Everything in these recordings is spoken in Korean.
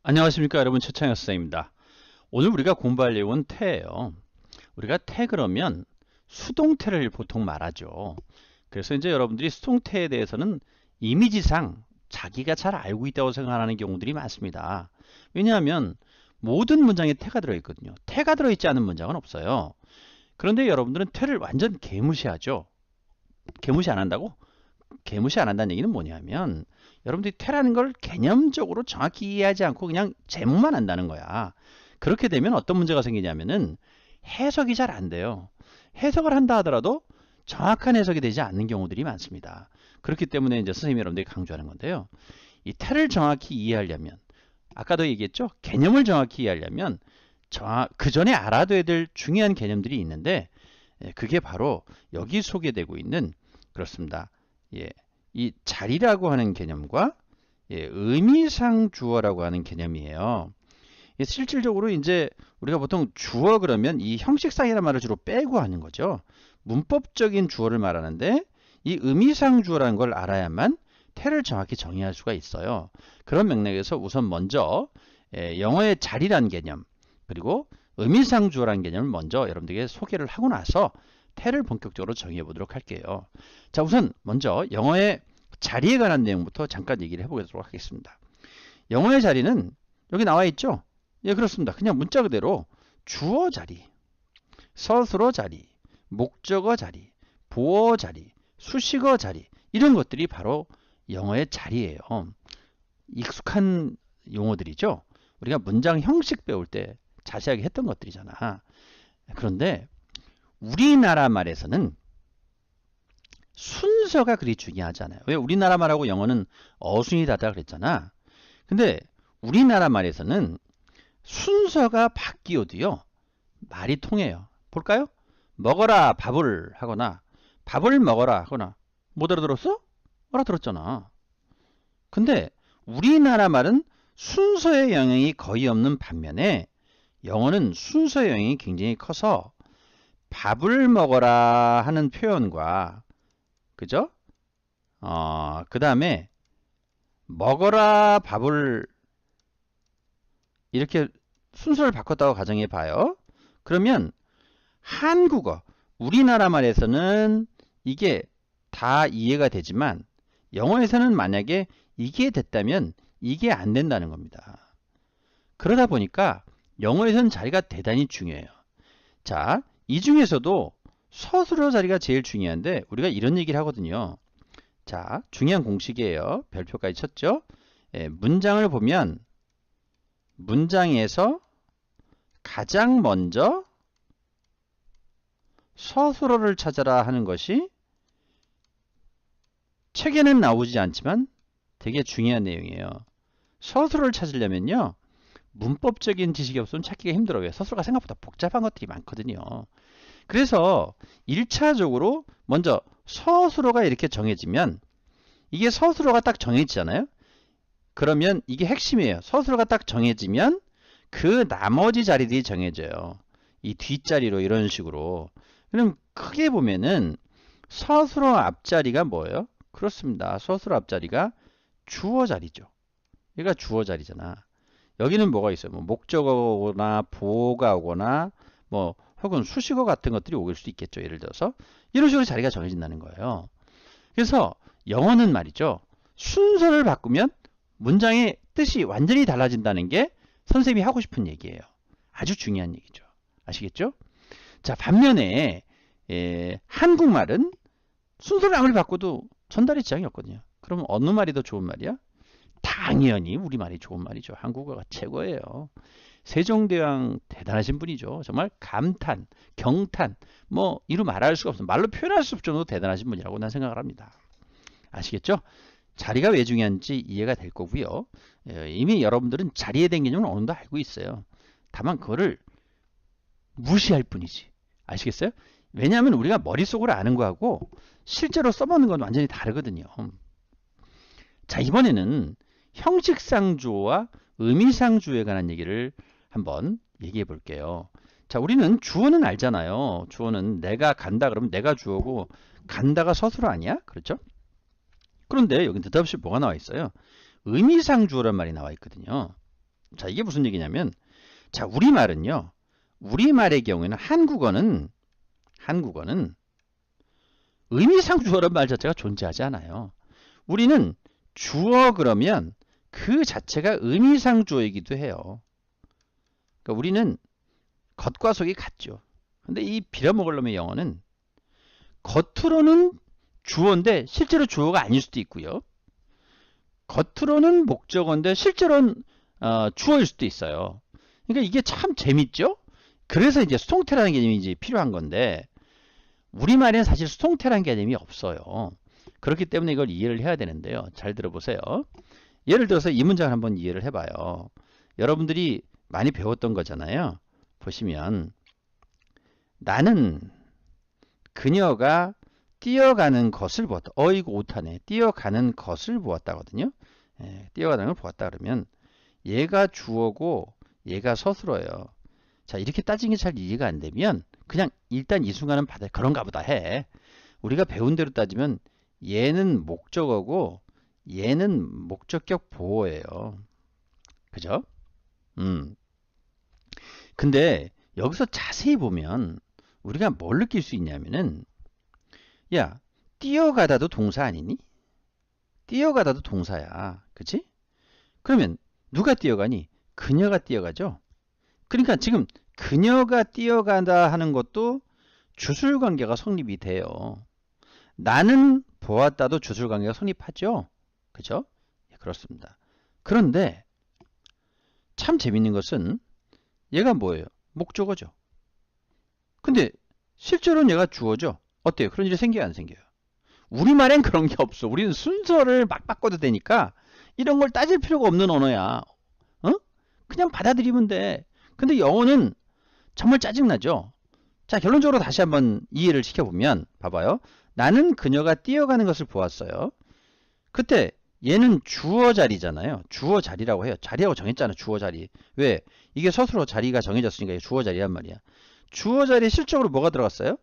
안녕하십니까 여러분, 최창현 선생입니다. 오늘 우리가 공부할 내용은 태예요. 우리가 태 그러면 수동태를 보통 말하죠. 그래서 이제 여러분들이 수동태에 대해서는 이미지상 자기가 잘 알고 있다고 생각하는 경우들이 많습니다. 왜냐하면 모든 문장에 태가 들어있거든요. 태가 들어있지 않은 문장은 없어요. 그런데 여러분들은 태를 완전 개무시하죠. 개무시 안 한다고? 개무시 안 한다는 얘기는 뭐냐면 여러분들이 태라는 걸 개념적으로 정확히 이해하지 않고 그냥 제목만 안다는 거야. 그렇게 되면 어떤 문제가 생기냐면은 해석이 잘 안 돼요. 해석을 한다 하더라도 정확한 해석이 되지 않는 경우들이 많습니다. 그렇기 때문에 이제 선생님이 여러분들이 강조하는 건데요. 이 태를 정확히 이해하려면, 아까도 얘기했죠? 개념을 정확히 이해하려면 그 전에 알아둬야 될 중요한 개념들이 있는데, 그게 바로 여기 소개되고 있는, 그렇습니다. 이 자리라고 하는 개념과 의미상 주어라고 하는 개념이에요. 실질적으로 이제 우리가 보통 주어 그러면 이 형식상이라는 말을 주로 빼고 하는 거죠. 문법적인 주어를 말하는데 이 의미상 주어라는 걸 알아야만 태를 정확히 정의할 수가 있어요. 그런 맥락에서 우선 먼저 영어의 자리란 개념, 그리고 의미상 주어라는 개념을 먼저 여러분들에게 소개를 하고 나서 태를 본격적으로 정의해 보도록 할게요. 자, 우선 먼저 영어의 자리에 관한 내용부터 잠깐 얘기를 해보도록 하겠습니다. 영어의 자리는 여기 나와 있죠? 예, 그렇습니다. 그냥 문자 그대로 주어 자리, 서술어 자리, 목적어 자리, 보어 자리, 수식어 자리, 이런 것들이 바로 영어의 자리예요. 익숙한 용어들이죠. 우리가 문장 형식 배울 때 자세하게 했던 것들이잖아. 그런데 우리나라 말에서는 순서가 그리 중요하잖아요. 왜? 우리나라 말하고 영어는 어순이 다르다 그랬잖아. 근데 우리나라 말에서는 순서가 바뀌어도요, 말이 통해요. 볼까요? 먹어라 밥을 하거나 밥을 먹어라 하거나 못 알아들었어? 알아들었잖아. 근데 우리나라 말은 순서의 영향이 거의 없는 반면에 영어는 순서의 영향이 굉장히 커서 밥을 먹어라 하는 표현과, 그죠? 그 다음에 먹어라 밥을 이렇게 순서를 바꿨다고 가정해 봐요. 그러면 한국어, 우리나라 말에서는 이게 다 이해가 되지만 영어에서는 만약에 이게 됐다면 이게 안 된다는 겁니다. 그러다 보니까 영어에서는 자리가 대단히 중요해요. 자, 이 중에서도 서술어 자리가 제일 중요한데 우리가 이런 얘기를 하거든요. 자, 중요한 공식이에요. 별표까지 쳤죠? 문장을 보면 문장에서 가장 먼저 서술어를 찾아라 하는 것이 책에는 나오지 않지만 되게 중요한 내용이에요. 서술어를 찾으려면요, 문법적인 지식이 없으면 찾기가 힘들어요. 서술어가 생각보다 복잡한 것들이 많거든요. 그래서 1차적으로 먼저 서술어가 이렇게 정해지면, 이게 서술어가 딱 정해지잖아요. 그러면 이게 핵심이에요. 서술어가 딱 정해지면 그 나머지 자리들이 정해져요. 이 뒷자리로 이런 식으로. 그럼 크게 보면은 서술어 앞자리가 뭐예요? 그렇습니다. 서술어 앞자리가 주어 자리죠. 얘가 주어 자리잖아. 여기는 뭐가 있어요? 뭐 목적어거나 보어가 오거나 뭐 혹은 수식어 같은 것들이 올 수도 있겠죠. 예를 들어서 이런 식으로 자리가 정해진다는 거예요. 그래서 영어는 말이죠, 순서를 바꾸면 문장의 뜻이 완전히 달라진다는 게 선생님이 하고 싶은 얘기예요. 아주 중요한 얘기죠. 아시겠죠? 자, 반면에 한국말은 순서를 아무리 바꿔도 전달에 지장이 없거든요. 그럼 어느 말이 더 좋은 말이야? 당연히 우리말이 좋은 말이죠. 한국어가 최고예요. 세종대왕 대단하신 분이죠. 정말 감탄, 경탄, 뭐 이루 말할 수가 없어요. 말로 표현할 수 없을 정도로 대단하신 분이라고 난 생각을 합니다. 아시겠죠? 자리가 왜 중요한지 이해가 될 거고요. 이미 여러분들은 자리에 대한 개념을 어느 정도 알고 있어요. 다만 그거를 무시할 뿐이지. 아시겠어요? 왜냐하면 우리가 머릿속으로 아는 거하고 실제로 써보는 건 완전히 다르거든요. 자, 이번에는 형식상 주어와 의미상 주어에 관한 얘기를 한번 얘기해 볼게요. 자, 우리는 주어는 알잖아요. 주어는 내가 간다 그러면 내가 주어고 간다가 서술어 아니야? 그렇죠? 그런데 여기 느닷없이 뭐가 나와 있어요? 의미상 주어란 말이 나와 있거든요. 자, 이게 무슨 얘기냐면, 자, 우리말은요. 우리말의 경우에는 한국어는 의미상 주어란 말 자체가 존재하지 않아요. 우리는 주어 그러면 그 자체가 의미상 주어이기도 해요. 그러니까 우리는 겉과 속이 같죠. 근데 이 빌어먹을 놈의 영어는 겉으로는 주어인데 실제로 주어가 아닐 수도 있고요. 겉으로는 목적어인데 실제로는 주어일 수도 있어요. 그러니까 이게 참 재밌죠? 그래서 이제 수동태라는 개념이 이제 필요한 건데 우리말에는 사실 수동태라는 개념이 없어요. 그렇기 때문에 이걸 이해를 해야 되는데요. 잘 들어보세요. 예를 들어서 이 문장을 한번 이해를 해봐요. 여러분들이 많이 배웠던 거잖아요. 보시면 나는 그녀가 뛰어가는 것을 보았다. 이거 오타네. 뛰어가는 것을 보았다거든요. 뛰어가는 걸 보았다 그러면 얘가 주어고 얘가 서술어예요. 자, 이렇게 따지는 게 잘 이해가 안 되면 그냥 일단 이 순간은 받아 그런가 보다 해. 우리가 배운 대로 따지면 얘는 목적어고 얘는 목적격 보어예요. 그죠? 근데 여기서 자세히 보면 우리가 뭘 느낄 수 있냐면은 야, 뛰어가다도 동사 아니니? 뛰어가다도 동사야. 그치? 그러면 누가 뛰어가니? 그녀가 뛰어가죠? 그러니까 지금 그녀가 뛰어가다 하는 것도 주술관계가 성립이 돼요. 나는 보았다도 주술관계가 성립하죠? 그죠? 예, 그렇습니다. 그런데 참 재밌는 것은 얘가 뭐예요? 목적어죠. 근데 실제로는 얘가 주어죠. 어때요? 그런 일이 생겨요? 안 생겨요? 우리말엔 그런 게 없어. 우리는 순서를 막 바꿔도 되니까 이런 걸 따질 필요가 없는 언어야. 그냥 받아들이면 돼. 근데 영어는 정말 짜증나죠? 자, 결론적으로 다시 한번 이해를 시켜보면 봐봐요. 나는 그녀가 뛰어가는 것을 보았어요. 그때 얘는 주어 자리잖아요. 주어 자리라고 해요. 자리라고 정했잖아. 주어 자리. 왜? 이게 서술어 자리가 정해졌으니까 이게 주어 자리란 말이야. 주어 자리에 실적으로 뭐가 들어갔어요?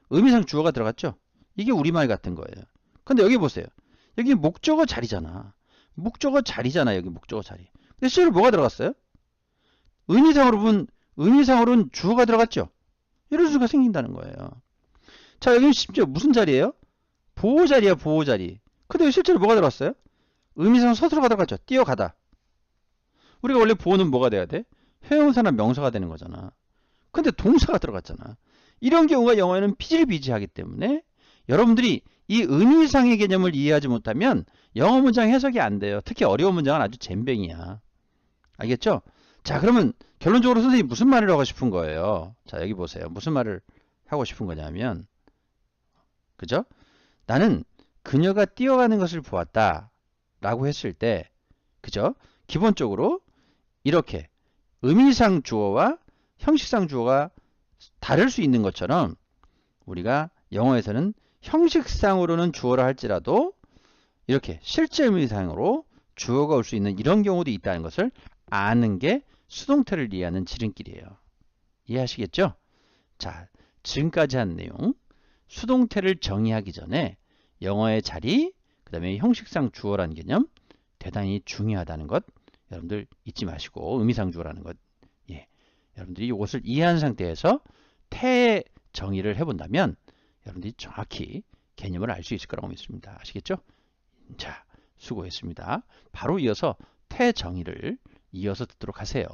의미상 주어가 들어갔죠? 이게 우리말 같은 거예요. 근데 여기 보세요. 여기 목적어 자리잖아. 목적어 자리잖아. 여기 목적어 자리. 근데 실제로 뭐가 들어갔어요? 의미상으로는 주어가 들어갔죠? 이런 수가 생긴다는 거예요. 자, 여기는 심지어 무슨 자리예요? 보호 자리야, 보호 자리. 근데 실제로 뭐가 들어갔어요? 의미상 서술어가 들어갔죠? 뛰어가다. 우리가 원래 보호는 뭐가 돼야 돼? 회용사나 명사가 되는 거잖아. 근데 동사가 들어갔잖아. 이런 경우가 영어에는 피질비지하기 때문에 여러분들이 이 의미상의 개념을 이해하지 못하면 영어 문장 해석이 안 돼요. 특히 어려운 문장은 아주 젬병이야. 알겠죠? 자, 그러면 결론적으로 선생님이 무슨 말을 하고 싶은 거예요? 자, 여기 보세요. 무슨 말을 하고 싶은 거냐면, 그죠? 나는 그녀가 뛰어가는 것을 보았다 라고 했을 때, 그죠? 기본적으로 이렇게 의미상 주어와 형식상 주어가 다를 수 있는 것처럼 우리가 영어에서는 형식상으로는 주어라 할지라도 이렇게 실제 의미상으로 주어가 올 수 있는 이런 경우도 있다는 것을 아는 게 수동태를 이해하는 지름길이에요. 이해하시겠죠? 자, 지금까지 한 내용 수동태를 정의하기 전에 영어의 자리, 그 다음에 형식상 주어라는 개념 대단히 중요하다는 것 여러분들 잊지 마시고 의미상 주어라는 것 여러분들이 이것을 이해한 상태에서 태의 정의를 해본다면 여러분들이 정확히 개념을 알 수 있을 거라고 믿습니다. 아시겠죠? 자, 수고했습니다. 바로 이어서 태 정의를 이어서 듣도록 하세요.